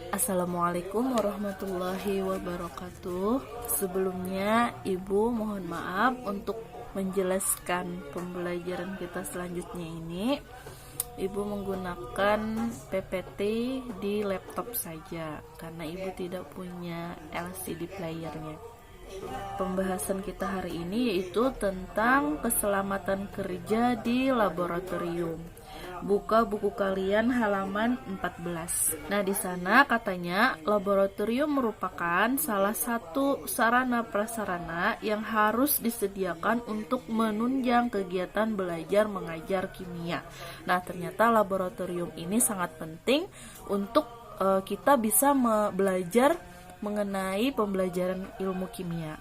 Assalamualaikum warahmatullahi wabarakatuh. Sebelumnya Ibu mohon maaf untuk menjelaskan pembelajaran kita selanjutnya ini. Ibu menggunakan PPT di laptop saja karena Ibu tidak punya LCD playernya. Pembahasan kita hari ini yaitu tentang keselamatan kerja di laboratorium. Buka buku kalian halaman 14. Nah, di sana katanya laboratorium merupakan salah satu sarana prasarana yang harus disediakan untuk menunjang kegiatan belajar mengajar kimia. Nah, ternyata laboratorium ini sangat penting untuk kita bisa belajar mengenai pembelajaran ilmu kimia.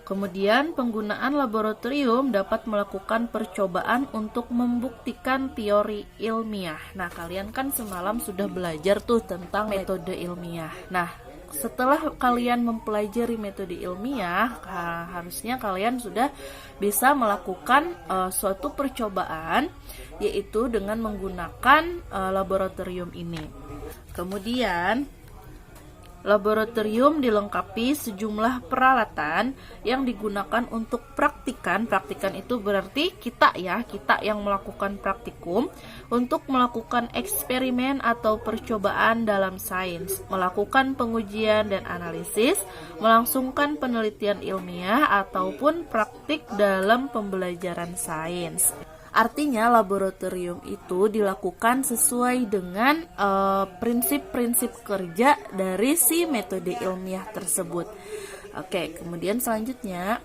Kemudian penggunaan laboratorium dapat melakukan percobaan untuk membuktikan teori ilmiah. Nah, kalian kan semalam sudah belajar tuh tentang metode ilmiah. Nah, setelah kalian mempelajari metode ilmiah, harusnya kalian sudah bisa melakukan suatu percobaan, yaitu dengan menggunakan laboratorium ini. Kemudian laboratorium dilengkapi sejumlah peralatan yang digunakan untuk praktikan. Praktikan itu berarti kita yang melakukan praktikum untuk melakukan eksperimen atau percobaan dalam sains, melakukan pengujian dan analisis, melangsungkan penelitian ilmiah ataupun praktik dalam pembelajaran sains. Artinya laboratorium itu dilakukan sesuai dengan prinsip-prinsip kerja dari si metode ilmiah tersebut. Oke, kemudian selanjutnya,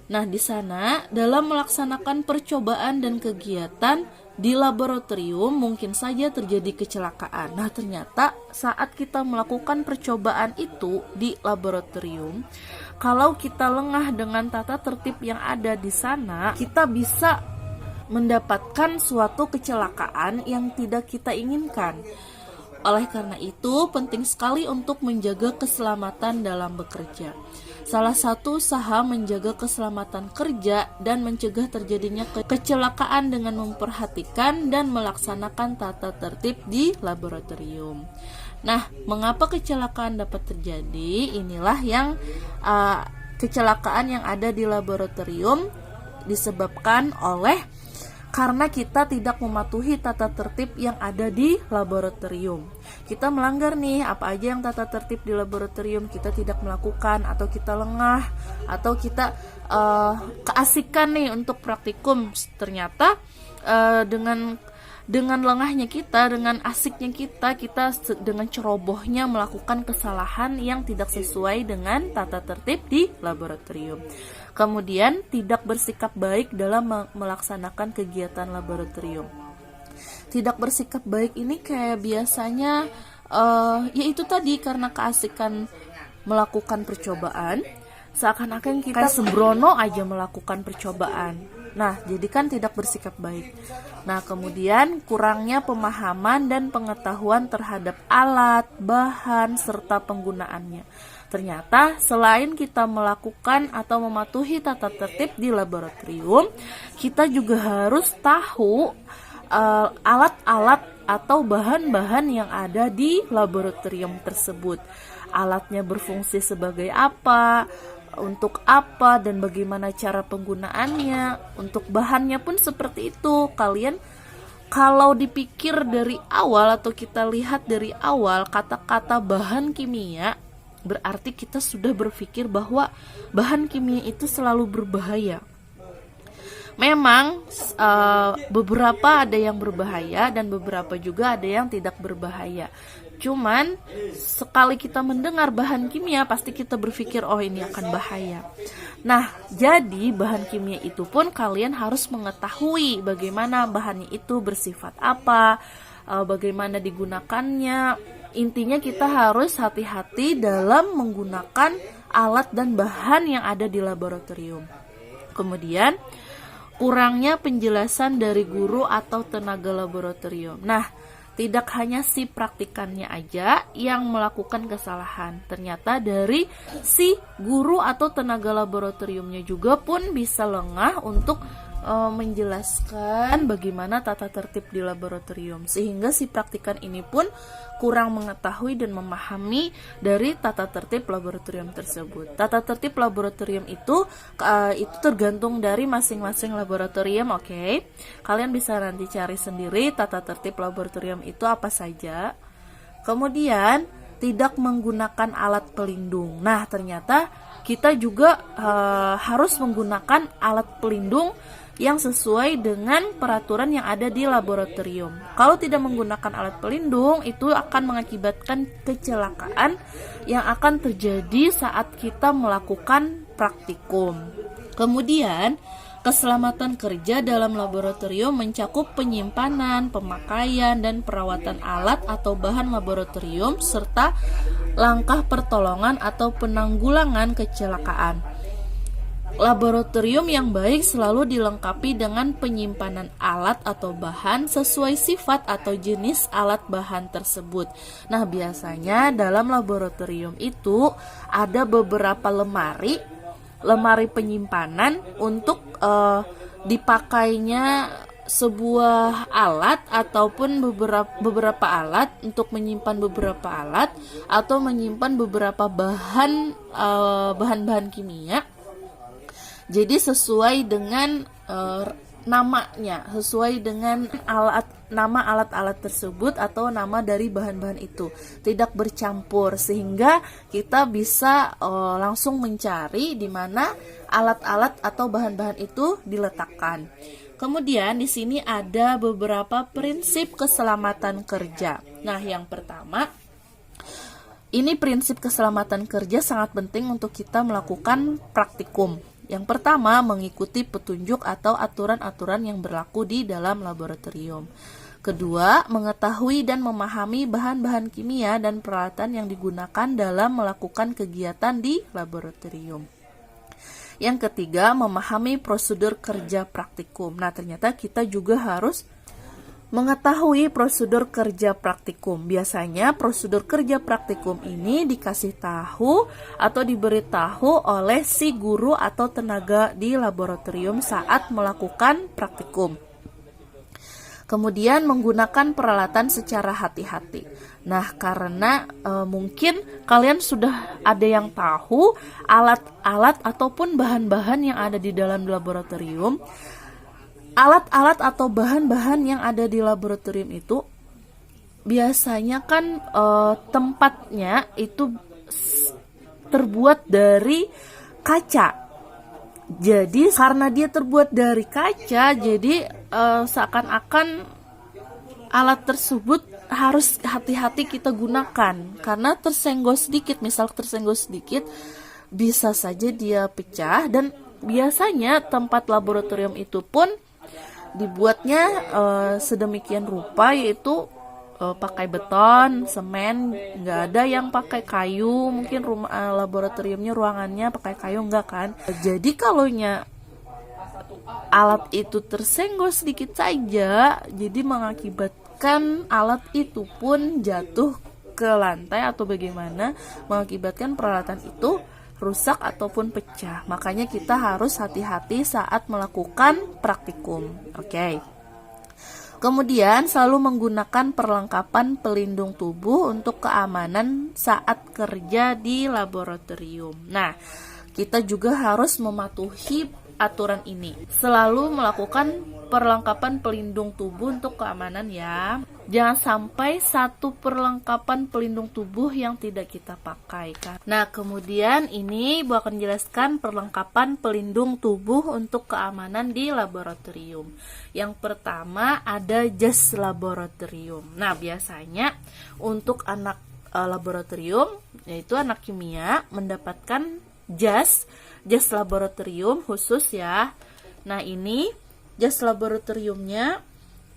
nah di sana dalam melaksanakan percobaan dan kegiatan di laboratorium mungkin saja terjadi kecelakaan. Nah, ternyata saat kita melakukan percobaan itu di laboratorium, kalau kita lengah dengan tata tertib yang ada di sana, kita bisa mendapatkan suatu kecelakaan yang tidak kita inginkan. Oleh karena itu, penting sekali untuk menjaga keselamatan dalam bekerja. Salah satu usaha menjaga keselamatan kerja dan mencegah terjadinya kecelakaan dengan memperhatikan dan melaksanakan tata tertib di laboratorium. Nah, mengapa kecelakaan dapat terjadi? Inilah yang kecelakaan yang ada di laboratorium disebabkan oleh karena kita tidak mematuhi tata tertib yang ada di laboratorium. Kita melanggar nih, apa aja yang tata tertib di laboratorium kita tidak melakukan, atau kita lengah, atau kita keasikan nih untuk praktikum. Ternyata dengan lengahnya kita, dengan asiknya kita dengan cerobohnya melakukan kesalahan yang tidak sesuai dengan tata tertib di laboratorium. Kemudian tidak bersikap baik dalam melaksanakan kegiatan laboratorium. Tidak bersikap baik ini kayak biasanya yaitu tadi karena keasikan melakukan percobaan, seakan-akan kita sembrono aja melakukan percobaan. Nah, jadi kan tidak bersikap baik. Nah, kemudian kurangnya pemahaman dan pengetahuan terhadap alat, bahan, serta penggunaannya. Ternyata selain kita melakukan atau mematuhi tata tertib di laboratorium, kita juga harus tahu alat-alat atau bahan-bahan yang ada di laboratorium tersebut. Alatnya berfungsi sebagai apa, untuk apa, dan bagaimana cara penggunaannya. Untuk bahannya pun seperti itu. Kalian kalau dipikir dari awal atau kita lihat dari awal kata-kata bahan kimia, berarti kita sudah berpikir bahwa bahan kimia itu selalu berbahaya. Memang beberapa ada yang berbahaya dan beberapa juga ada yang tidak berbahaya. Cuman sekali kita mendengar bahan kimia pasti kita berpikir oh ini akan bahaya. Nah, jadi bahan kimia itu pun kalian harus mengetahui bagaimana bahannya itu bersifat apa, bagaimana digunakannya. Intinya kita harus hati-hati dalam menggunakan alat dan bahan yang ada di laboratorium. Kemudian kurangnya penjelasan dari guru atau tenaga laboratorium. Nah, tidak hanya si praktikannya aja yang melakukan kesalahan. Ternyata dari si guru atau tenaga laboratoriumnya juga pun bisa lengah untuk menjelaskan bagaimana tata tertib di laboratorium, sehingga si praktikan ini pun kurang mengetahui dan memahami dari tata tertib laboratorium tersebut. Tata tertib laboratorium itu tergantung dari masing-masing laboratorium, oke. Kalian bisa nanti cari sendiri tata tertib laboratorium itu apa saja. Kemudian tidak menggunakan alat pelindung. Nah, ternyata kita juga harus menggunakan alat pelindung yang sesuai dengan peraturan yang ada di laboratorium. Kalau tidak menggunakan alat pelindung, itu akan mengakibatkan kecelakaan yang akan terjadi saat kita melakukan praktikum. Kemudian, keselamatan kerja dalam laboratorium mencakup penyimpanan, pemakaian, dan perawatan alat atau bahan laboratorium, serta langkah pertolongan atau penanggulangan kecelakaan. Laboratorium yang baik selalu dilengkapi dengan penyimpanan alat atau bahan sesuai sifat atau jenis alat bahan tersebut. Nah, biasanya dalam laboratorium itu ada beberapa lemari penyimpanan untuk dipakainya sebuah alat ataupun beberapa alat untuk menyimpan beberapa alat atau menyimpan beberapa bahan-bahan kimia. Jadi sesuai dengan namanya, sesuai dengan nama alat-alat tersebut atau nama dari bahan-bahan itu, tidak bercampur, sehingga kita bisa langsung mencari di mana alat-alat atau bahan-bahan itu diletakkan. Kemudian di sini ada beberapa prinsip keselamatan kerja. Nah, yang pertama, ini prinsip keselamatan kerja sangat penting untuk kita melakukan praktikum. Yang pertama, mengikuti petunjuk atau aturan-aturan yang berlaku di dalam laboratorium. Kedua, mengetahui dan memahami bahan-bahan kimia dan peralatan yang digunakan dalam melakukan kegiatan di laboratorium. Yang ketiga, memahami prosedur kerja praktikum. Nah, ternyata kita juga harus mengetahui prosedur kerja praktikum. Biasanya prosedur kerja praktikum ini dikasih tahu atau diberitahu oleh si guru atau tenaga di laboratorium saat melakukan praktikum. Kemudian menggunakan peralatan secara hati-hati. Nah, karena mungkin kalian sudah ada yang tahu alat-alat ataupun bahan-bahan yang ada di dalam laboratorium. Alat-alat atau bahan-bahan yang ada di laboratorium itu biasanya kan tempatnya itu terbuat dari kaca. Jadi karena dia terbuat dari kaca, jadi seakan-akan alat tersebut harus hati-hati kita gunakan, karena tersenggol sedikit, bisa saja dia pecah. Dan biasanya tempat laboratorium itu pun dibuatnya sedemikian rupa, yaitu pakai beton, semen, nggak ada yang pakai kayu. Mungkin laboratoriumnya, ruangannya pakai kayu, enggak kan? Jadi kalaunya alat itu tersenggol sedikit saja, jadi mengakibatkan alat itu pun jatuh ke lantai atau bagaimana, mengakibatkan peralatan itu rusak ataupun pecah. Makanya kita harus hati-hati saat melakukan praktikum. Oke. Kemudian selalu menggunakan perlengkapan pelindung tubuh untuk keamanan saat kerja di laboratorium. Nah, kita juga harus mematuhi aturan ini. Selalu melakukan perlengkapan pelindung tubuh untuk keamanan ya. Jangan sampai satu perlengkapan pelindung tubuh yang tidak kita pakai kan. Nah, kemudian ini Bu akan jelaskan perlengkapan pelindung tubuh untuk keamanan di laboratorium. Yang pertama ada jas laboratorium. Nah, biasanya untuk anak laboratorium, yaitu anak kimia, mendapatkan jas laboratorium khusus ya. Nah, ini jas laboratoriumnya,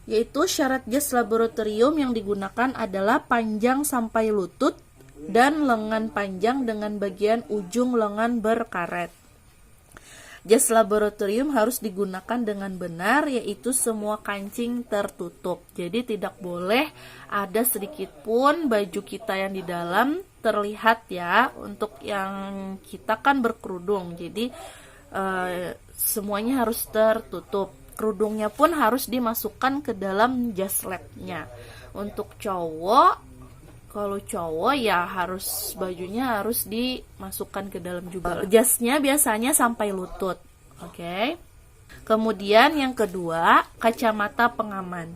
yaitu syarat jas laboratorium yang digunakan adalah panjang sampai lutut dan lengan panjang dengan bagian ujung lengan berkaret. Jas laboratorium harus digunakan dengan benar, yaitu semua kancing tertutup. Jadi tidak boleh ada sedikit pun baju kita yang di dalam terlihat ya. Untuk yang kita kan berkerudung, jadi semuanya harus tertutup. Kerudungnya pun harus dimasukkan ke dalam jas labnya. Untuk cowok, kalau cowok ya harus bajunya harus dimasukkan ke dalam juga. Jasnya biasanya sampai lutut. Oke. Kemudian yang kedua, kacamata pengaman.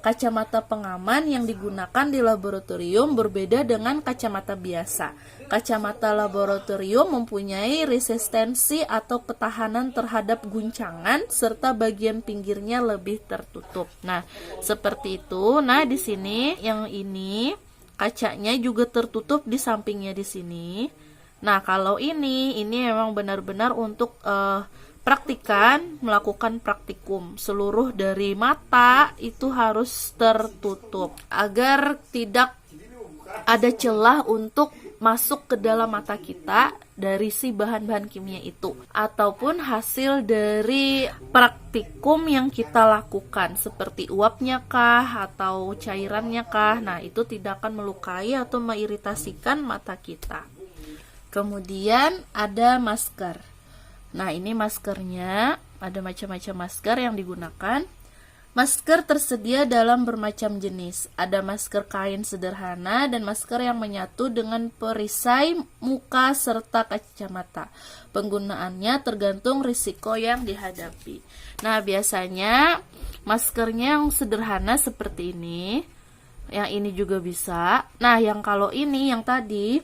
Kacamata pengaman yang digunakan di laboratorium berbeda dengan kacamata biasa. Kacamata laboratorium mempunyai resistensi atau ketahanan terhadap guncangan serta bagian pinggirnya lebih tertutup. Nah, seperti itu. Nah, di sini yang ini kacanya juga tertutup di sampingnya di sini. Nah, kalau ini memang benar-benar untuk melakukan praktikum. Seluruh dari mata itu harus tertutup agar tidak ada celah untuk masuk ke dalam mata kita dari si bahan-bahan kimia itu, ataupun hasil dari praktikum yang kita lakukan seperti uapnya kah atau cairannya kah. Nah, itu tidak akan melukai atau mengiritasikan mata kita. Kemudian ada masker. Nah, ini maskernya, ada macam-macam masker yang digunakan. Masker tersedia dalam bermacam jenis. Ada masker kain sederhana dan masker yang menyatu dengan perisai muka serta kacamata. Penggunaannya tergantung risiko yang dihadapi. Nah, biasanya maskernya yang sederhana seperti ini. Yang ini juga bisa. Nah, yang kalau ini, yang tadi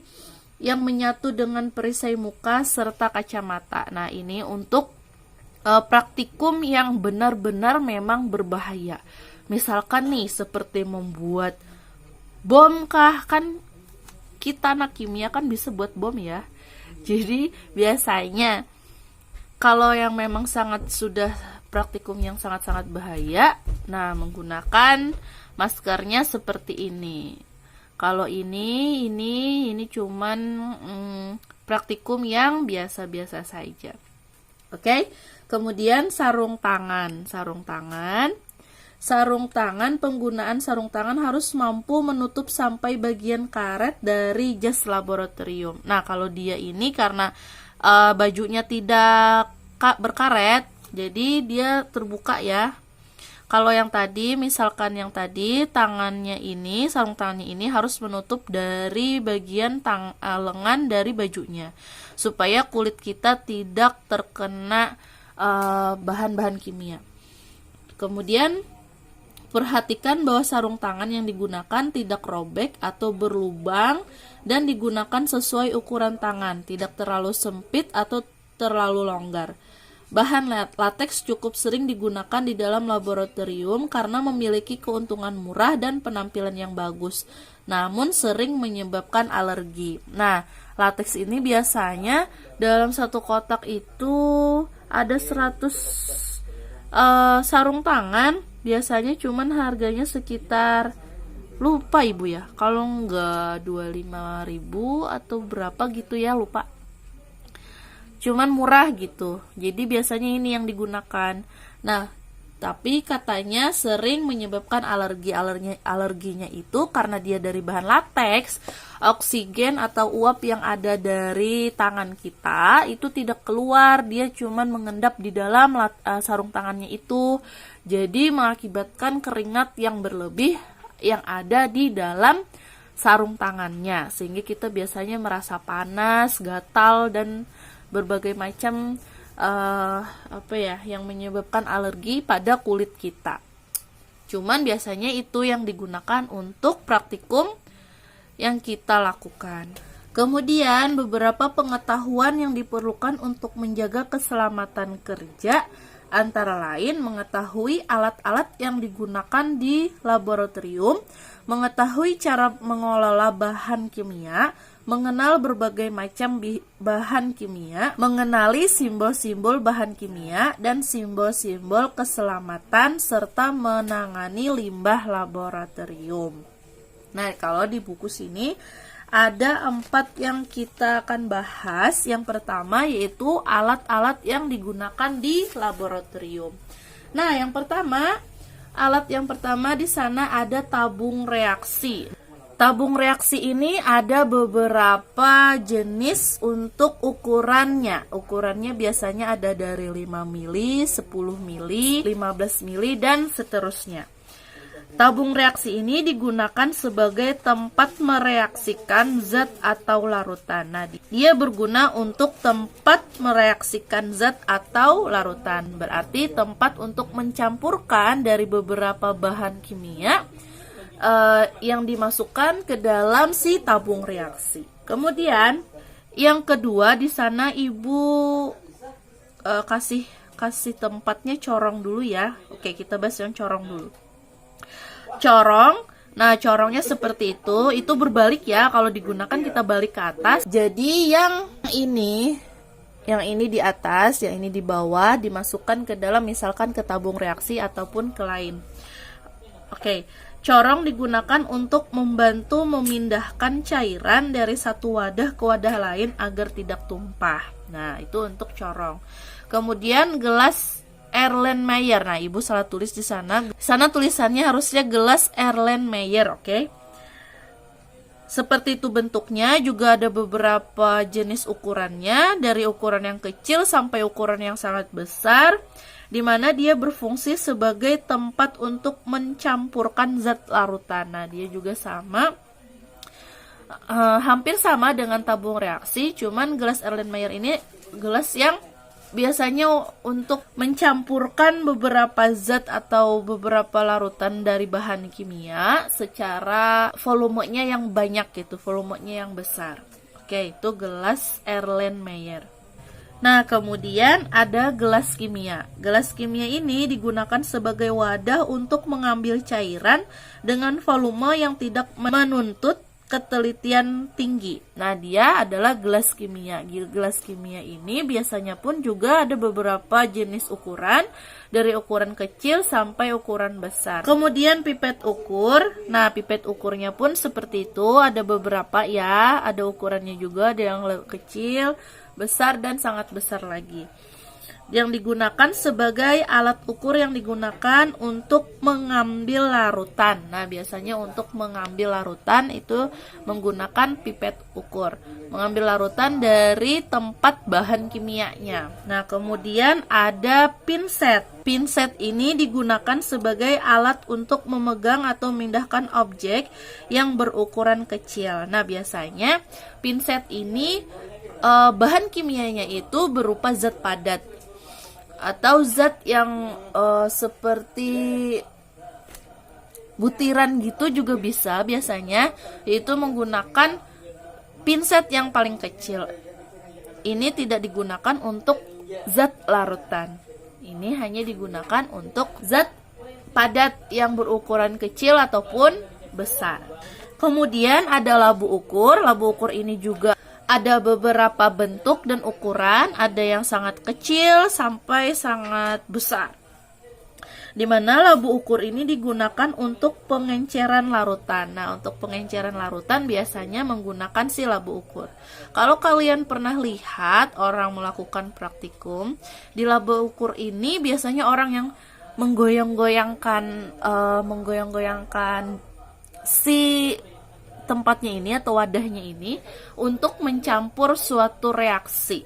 yang menyatu dengan perisai muka serta kacamata. Nah, ini untuk praktikum yang benar-benar memang berbahaya. Misalkan nih, seperti membuat bom kah, kan kita anak kimia kan bisa buat bom ya. Jadi biasanya kalau yang memang sudah praktikum yang sangat-sangat bahaya, nah menggunakan maskernya seperti ini. Kalau ini cuman praktikum yang biasa-biasa saja. Oke. Kemudian sarung tangan. Penggunaan sarung tangan harus mampu menutup sampai bagian karet dari jas laboratorium. Nah, kalau dia ini karena bajunya tidak berkaret, jadi dia terbuka ya. Kalau yang tadi, misalkan yang tadi tangannya ini, sarung tangannya ini harus menutup dari bagian lengan dari bajunya, supaya kulit kita tidak terkena bahan-bahan kimia. Kemudian perhatikan bahwa sarung tangan yang digunakan tidak robek atau berlubang dan digunakan sesuai ukuran tangan, tidak terlalu sempit atau terlalu longgar. Bahan lateks cukup sering digunakan di dalam laboratorium karena memiliki keuntungan murah dan penampilan yang bagus, namun sering menyebabkan alergi. Nah, lateks ini biasanya dalam satu kotak itu ada 100 sarung tangan, biasanya cuman harganya sekitar, lupa ibu ya, kalau enggak 25.000 atau berapa gitu ya, lupa. Cuman murah gitu. Jadi biasanya ini yang digunakan. Nah, tapi katanya sering menyebabkan alerginya itu karena dia dari bahan lateks, oksigen atau uap yang ada dari tangan kita itu tidak keluar, dia cuman mengendap di dalam sarung tangannya itu. Jadi mengakibatkan keringat yang berlebih yang ada di dalam sarung tangannya, sehingga kita biasanya merasa panas, gatal, dan berbagai macam yang menyebabkan alergi pada kulit kita. Cuman biasanya itu yang digunakan untuk praktikum yang kita lakukan. Kemudian beberapa pengetahuan yang diperlukan untuk menjaga keselamatan kerja, antara lain mengetahui alat-alat yang digunakan di laboratorium, mengetahui cara mengelola bahan kimia, mengenal berbagai macam bahan kimia, mengenali simbol-simbol bahan kimia dan simbol-simbol keselamatan, serta menangani limbah laboratorium. Nah, kalau di buku sini ada 4 yang kita akan bahas. Yang pertama yaitu alat-alat yang digunakan di laboratorium. Nah, alat yang pertama di sana ada tabung reaksi. Tabung reaksi ini ada beberapa jenis untuk ukurannya. Ukurannya biasanya ada dari 5 mili, 10 mili, 15 mili, dan seterusnya. Tabung reaksi ini digunakan sebagai tempat mereaksikan zat atau larutan. Nah, dia berguna untuk tempat mereaksikan zat atau larutan. Berarti tempat untuk mencampurkan dari beberapa bahan kimia yang dimasukkan ke dalam si tabung reaksi. Kemudian yang kedua di sana Ibu kasih tempatnya corong dulu ya. Oke, kita bahas yang corong dulu. Corong, nah corongnya seperti itu berbalik ya. Kalau digunakan kita balik ke atas. Jadi yang ini di atas, yang ini di bawah, dimasukkan ke dalam misalkan ke tabung reaksi ataupun ke lain. Oke. Corong digunakan untuk membantu memindahkan cairan dari satu wadah ke wadah lain agar tidak tumpah. Nah, itu untuk corong. Kemudian gelas Erlenmeyer. Nah, Ibu salah tulis di sana. Sana tulisannya harusnya gelas Erlenmeyer, oke? Seperti itu bentuknya, juga ada beberapa jenis ukurannya, dari ukuran yang kecil sampai ukuran yang sangat besar, di mana dia berfungsi sebagai tempat untuk mencampurkan zat larutan. Nah, dia juga sama, hampir sama dengan tabung reaksi, cuman gelas Erlenmeyer ini gelas yang biasanya untuk mencampurkan beberapa zat atau beberapa larutan dari bahan kimia secara volumenya yang banyak gitu, volumenya yang besar. Oke, itu gelas Erlenmeyer. Nah, kemudian ada gelas kimia. Gelas kimia ini digunakan sebagai wadah untuk mengambil cairan dengan volume yang tidak menuntut ketelitian tinggi. Nah, dia adalah gelas kimia. Gelas kimia ini biasanya pun juga ada beberapa jenis ukuran, dari ukuran kecil sampai ukuran besar. Kemudian pipet ukur. Nah, pipet ukurnya pun seperti itu, ada beberapa ya, ada ukurannya juga, ada yang kecil, besar, dan sangat besar lagi. Yang digunakan sebagai alat ukur yang digunakan untuk mengambil larutan. Nah, biasanya untuk mengambil larutan itu menggunakan pipet ukur. Mengambil larutan dari tempat bahan kimianya. Nah, kemudian ada pinset. Pinset ini digunakan sebagai alat untuk memegang atau memindahkan objek yang berukuran kecil. Nah, biasanya pinset ini bahan kimianya itu berupa zat padat atau zat yang seperti butiran gitu juga bisa biasanya, yaitu menggunakan pinset yang paling kecil. Ini tidak digunakan untuk zat larutan. Ini hanya digunakan untuk zat padat yang berukuran kecil ataupun besar. Kemudian ada labu ukur. Labu ukur ini juga ada beberapa bentuk dan ukuran, ada yang sangat kecil sampai sangat besar. Di mana labu ukur ini digunakan untuk pengenceran larutan. Nah, untuk pengenceran larutan biasanya menggunakan si labu ukur. Kalau kalian pernah lihat orang melakukan praktikum, di labu ukur ini biasanya orang yang menggoyang-goyangkan si tempatnya ini atau wadahnya ini untuk mencampur suatu reaksi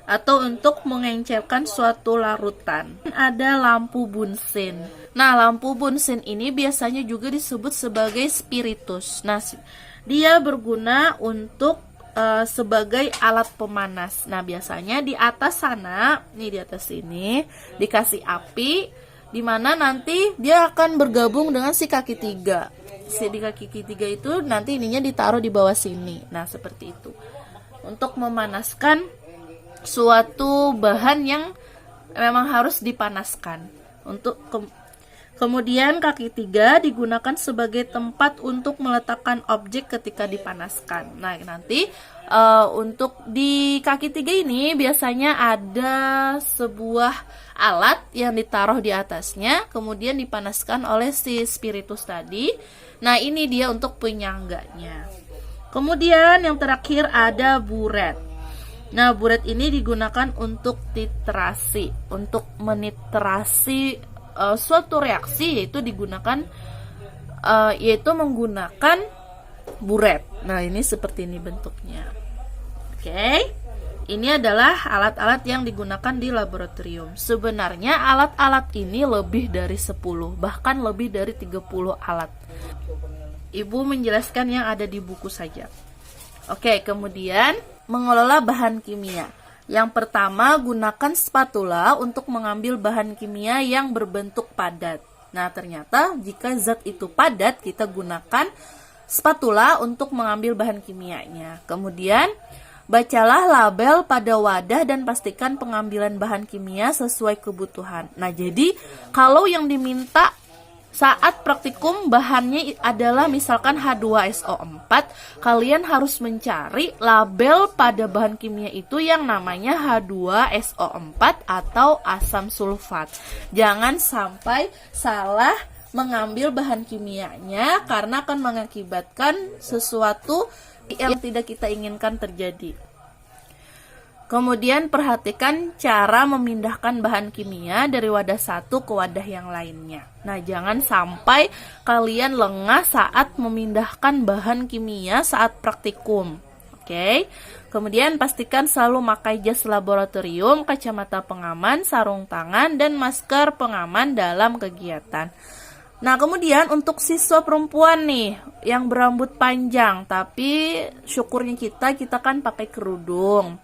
atau untuk mengencerkan suatu larutan. Ada lampu bunsen. Nah, lampu bunsen ini biasanya juga disebut sebagai spiritus. Nah, dia berguna untuk sebagai alat pemanas. Nah, biasanya di atas sana, nih di atas sini dikasih api, dimana nanti dia akan bergabung dengan si kaki tiga. Di kaki tiga itu nanti ininya ditaruh di bawah sini. Nah, seperti itu untuk memanaskan suatu bahan yang memang harus dipanaskan. Kemudian kaki tiga digunakan sebagai tempat untuk meletakkan objek ketika dipanaskan. Nah, nanti untuk di kaki tiga ini biasanya ada sebuah alat yang ditaruh di atasnya, kemudian dipanaskan oleh si spiritus tadi. Nah, ini dia untuk penyangganya. Kemudian yang terakhir ada buret. Nah, buret ini digunakan untuk titrasi, untuk menitrasi suatu reaksi, yaitu digunakan yaitu menggunakan buret. Nah, ini seperti ini bentuknya. Oke. Ini adalah alat-alat yang digunakan di laboratorium. Sebenarnya alat-alat ini lebih dari 10, bahkan lebih dari 30 alat. Ibu menjelaskan yang ada di buku saja. Oke, kemudian mengelola bahan kimia. Yang pertama, gunakan spatula untuk mengambil bahan kimia yang berbentuk padat. Nah, ternyata jika zat itu padat, kita gunakan spatula untuk mengambil bahan kimianya. Kemudian, bacalah label pada wadah dan pastikan pengambilan bahan kimia sesuai kebutuhan. Nah, jadi kalau yang diminta saat praktikum bahannya adalah misalkan H2SO4, kalian harus mencari label pada bahan kimia itu yang namanya H2SO4 atau asam sulfat. Jangan sampai salah mengambil bahan kimianya karena akan mengakibatkan sesuatu yang tidak kita inginkan terjadi. Kemudian perhatikan cara memindahkan bahan kimia dari wadah satu ke wadah yang lainnya. Nah, jangan sampai kalian lengah saat memindahkan bahan kimia saat praktikum. Oke. Kemudian pastikan selalu memakai jas laboratorium, kacamata pengaman, sarung tangan, dan masker pengaman dalam kegiatan. Nah, kemudian untuk siswa perempuan nih yang berambut panjang, tapi syukurnya kita kan pakai kerudung.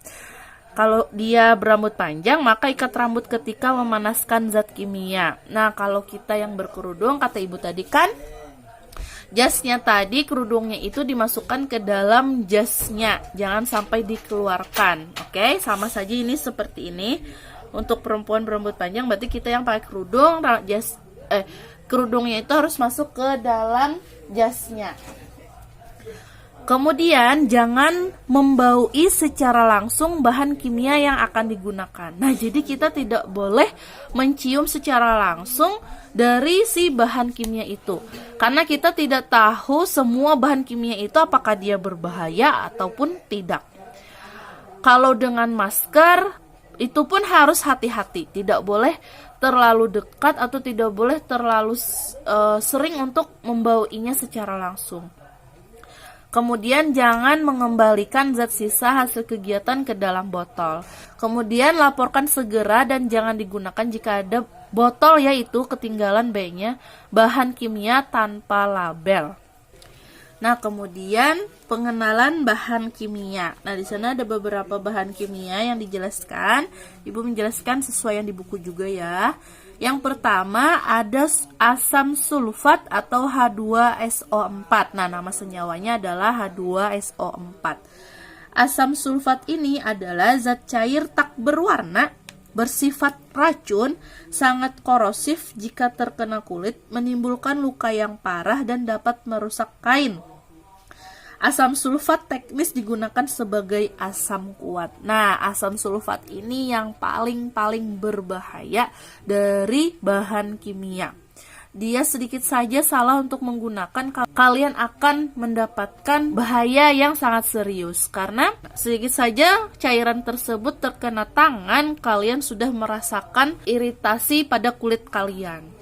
Kalau dia berambut panjang, maka ikat rambut ketika memanaskan zat kimia. Nah, kalau kita yang berkerudung, kata ibu tadi kan, jasnya tadi, kerudungnya itu dimasukkan ke dalam jasnya, jangan sampai dikeluarkan. Oke, sama saja ini seperti ini. Untuk perempuan berambut panjang, berarti kita yang pakai kerudung, kerudungnya itu harus masuk ke dalam jasnya. Kemudian jangan membaui secara langsung bahan kimia yang akan digunakan. Nah, jadi kita tidak boleh mencium secara langsung dari si bahan kimia itu. Karena kita tidak tahu semua bahan kimia itu apakah dia berbahaya ataupun tidak. Kalau dengan masker, itu pun harus hati-hati. Tidak boleh terlalu dekat atau tidak boleh terlalu sering untuk membauinya secara langsung. Kemudian jangan mengembalikan zat sisa hasil kegiatan ke dalam botol. Kemudian laporkan segera dan jangan digunakan jika ada botol yaitu ketinggalan baiknya bahan kimia tanpa label. Nah, kemudian pengenalan bahan kimia. Nah, di sana ada beberapa bahan kimia yang dijelaskan. Ibu menjelaskan sesuai yang di buku juga ya. Yang pertama ada asam sulfat atau H2SO4. Nah, nama senyawanya adalah H2SO4. Asam sulfat ini adalah zat cair tak berwarna, bersifat racun, sangat korosif jika terkena kulit, menimbulkan luka yang parah dan dapat merusak kain. Asam sulfat teknis digunakan sebagai asam kuat. Nah, asam sulfat ini yang paling berbahaya dari bahan kimia. Dia sedikit saja salah untuk menggunakan, kalian akan mendapatkan bahaya yang sangat serius. Karena sedikit saja cairan tersebut terkena tangan, kalian sudah merasakan iritasi pada kulit kalian.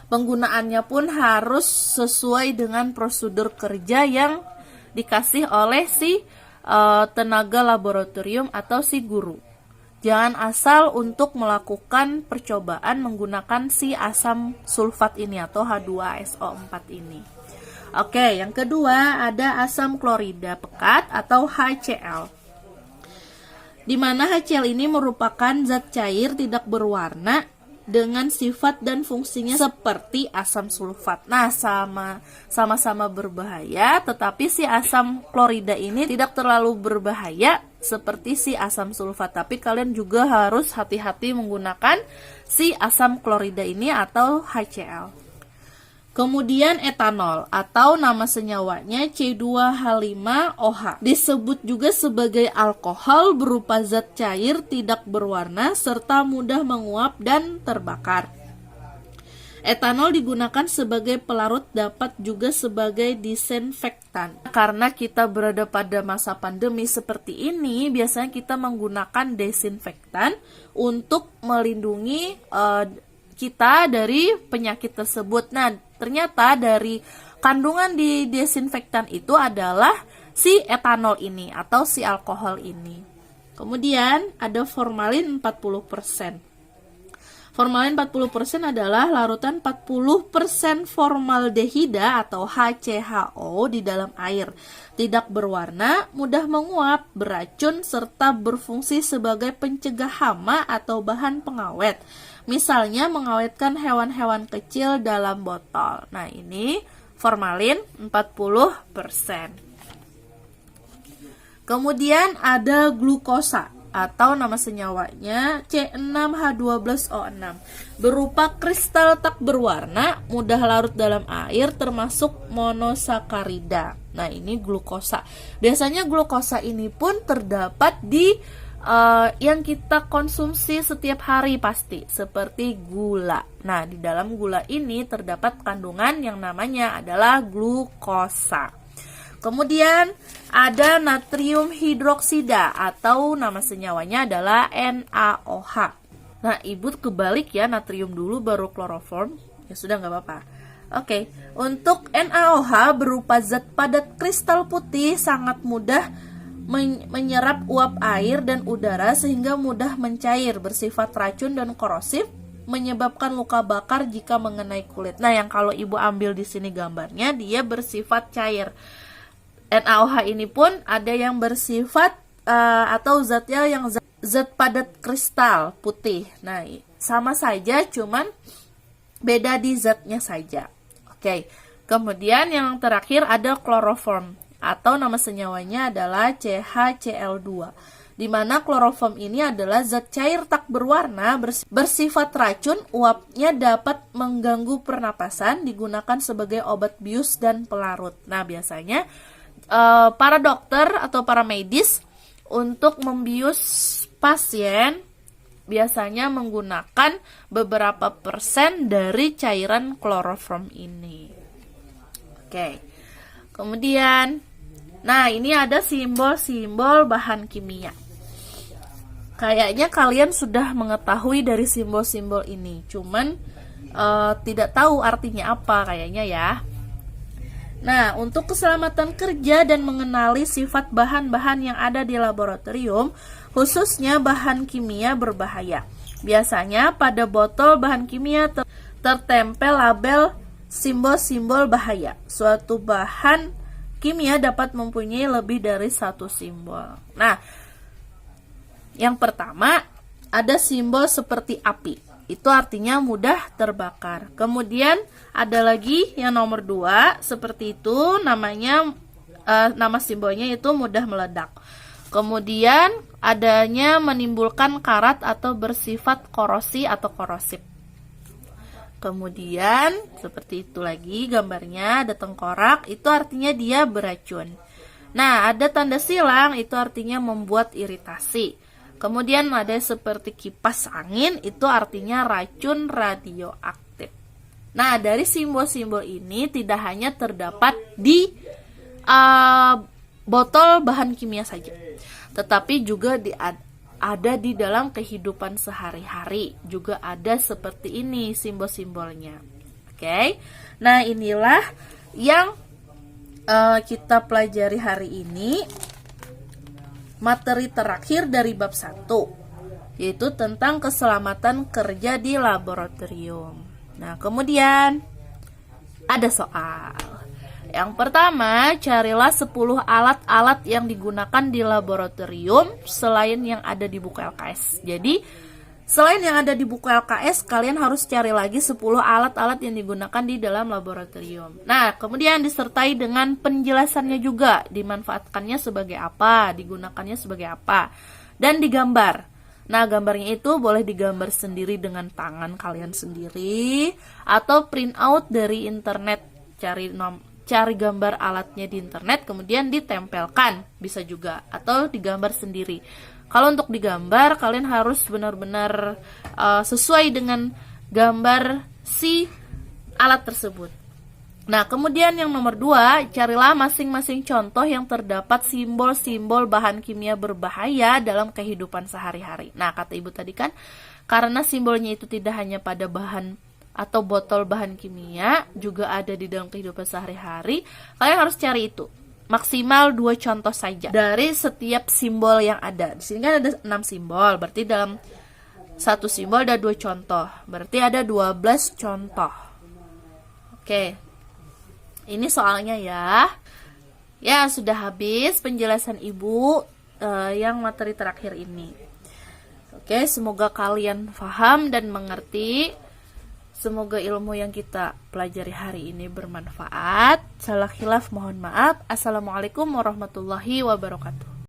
Penggunaannya pun harus sesuai dengan prosedur kerja yang dikasih oleh si tenaga laboratorium atau si guru. Jangan asal untuk melakukan percobaan menggunakan si asam sulfat ini atau H2SO4 ini. Oke, yang kedua ada asam klorida pekat atau HCl. Di mana HCl ini merupakan zat cair tidak berwarna dengan sifat dan fungsinya seperti asam sulfat. Nah, sama-sama berbahaya, tetapi si asam klorida ini tidak terlalu berbahaya seperti si asam sulfat. Tapi kalian juga harus hati-hati menggunakan si asam klorida ini atau HCl. Kemudian etanol atau nama senyawanya C2H5OH. Disebut juga sebagai alkohol berupa zat cair tidak berwarna serta mudah menguap dan terbakar. Etanol digunakan sebagai pelarut, dapat juga sebagai disinfektan. Karena kita berada pada masa pandemi seperti ini, biasanya kita menggunakan desinfektan untuk melindungi kita dari penyakit tersebut. Nah, ternyata dari kandungan di desinfektan itu adalah si etanol ini atau si alkohol ini. Kemudian ada formalin 40%. Formalin 40% adalah larutan 40% formaldehida atau HCHO di dalam air. Tidak berwarna, mudah menguap, beracun, serta berfungsi sebagai pencegah hama atau bahan pengawet. Misalnya mengawetkan hewan-hewan kecil dalam botol. Nah, ini formalin 40%. Kemudian ada glukosa atau nama senyawanya C6H12O6, berupa kristal tak berwarna, mudah larut dalam air, termasuk monosakarida. Nah, ini glukosa. Biasanya glukosa ini pun terdapat di yang kita konsumsi setiap hari pasti, seperti gula. Nah, di dalam gula ini terdapat kandungan yang namanya adalah glukosa. Kemudian ada natrium hidroksida atau nama senyawanya adalah NaOH. Nah, ibu kebalik ya, natrium dulu baru kloroform. Ya sudah, nggak apa-apa. Oke, untuk NaOH berupa zat padat kristal putih, sangat mudah menyerap uap air dan udara sehingga mudah mencair, bersifat racun dan korosif, menyebabkan luka bakar jika mengenai kulit. Nah, yang kalau ibu ambil di sini gambarnya, dia bersifat cair. NaOH ini pun ada yang bersifat atau zatnya yang zat padat kristal putih. Nah, sama saja, cuman beda di zatnya saja. Oke. Kemudian yang terakhir ada kloroform atau nama senyawanya adalah CHCl2. Di mana kloroform ini adalah zat cair tak berwarna, bersifat racun, uapnya dapat mengganggu pernapasan, digunakan sebagai obat bius dan pelarut. Nah, biasanya para dokter atau para medis untuk membius pasien biasanya menggunakan beberapa persen dari cairan kloroform ini. Oke. Kemudian, nah ini ada simbol-simbol bahan kimia. Kayaknya kalian sudah mengetahui dari simbol-simbol ini, cuman tidak tahu artinya apa kayaknya ya. Nah, untuk keselamatan kerja dan mengenali sifat bahan-bahan yang ada di laboratorium, khususnya bahan kimia berbahaya. Biasanya pada botol bahan kimia tertempel label simbol-simbol bahaya. Suatu bahan kimia dapat mempunyai lebih dari satu simbol. Nah, yang pertama ada simbol seperti api. Itu artinya mudah terbakar. Kemudian ada lagi yang nomor 2, seperti itu namanya, nama simbolnya itu mudah meledak. Kemudian adanya menimbulkan karat atau bersifat korosi atau korosif. Kemudian seperti itu lagi gambarnya, ada tengkorak, itu artinya dia beracun. Nah, ada tanda silang, itu artinya membuat iritasi. Kemudian ada seperti kipas angin, itu artinya racun radioaktif. Nah, dari simbol-simbol ini tidak hanya terdapat di botol bahan kimia saja, tetapi juga ada di dalam kehidupan sehari-hari. Juga ada seperti ini simbol-simbolnya. Oke. Nah, inilah yang kita pelajari hari ini. Materi terakhir dari bab 1, yaitu tentang keselamatan kerja di laboratorium. Nah, kemudian ada soal. Yang pertama, carilah 10 alat-alat yang digunakan di laboratorium selain yang ada di buku LKS. Jadi, selain yang ada di buku LKS, kalian harus cari lagi 10 alat-alat yang digunakan di dalam laboratorium. Nah, kemudian disertai dengan penjelasannya juga, dimanfaatkannya sebagai apa, digunakannya sebagai apa, dan digambar. Nah, gambarnya itu boleh digambar sendiri dengan tangan kalian sendiri, atau print out dari internet, cari gambar alatnya di internet, kemudian ditempelkan, bisa juga, atau digambar sendiri. Kalau untuk digambar, kalian harus benar-benar sesuai dengan gambar si alat tersebut. Nah, kemudian yang nomor 2, carilah masing-masing contoh yang terdapat simbol-simbol bahan kimia berbahaya dalam kehidupan sehari-hari. Nah, kata ibu tadi kan, Karena simbolnya itu tidak hanya pada bahan atau botol bahan kimia, juga ada di dalam kehidupan sehari-hari. Kalian harus cari itu. Maksimal 2 contoh saja dari setiap simbol yang ada. Di sini kan ada 6 simbol, berarti dalam satu simbol ada 2 contoh. Berarti ada 12 contoh. Oke. Ini soalnya ya. Ya, sudah habis penjelasan Ibu yang materi terakhir ini. Oke, semoga kalian paham dan mengerti. Semoga ilmu yang kita pelajari hari ini bermanfaat. Salah khilaf mohon maaf. Assalamualaikum warahmatullahi wabarakatuh.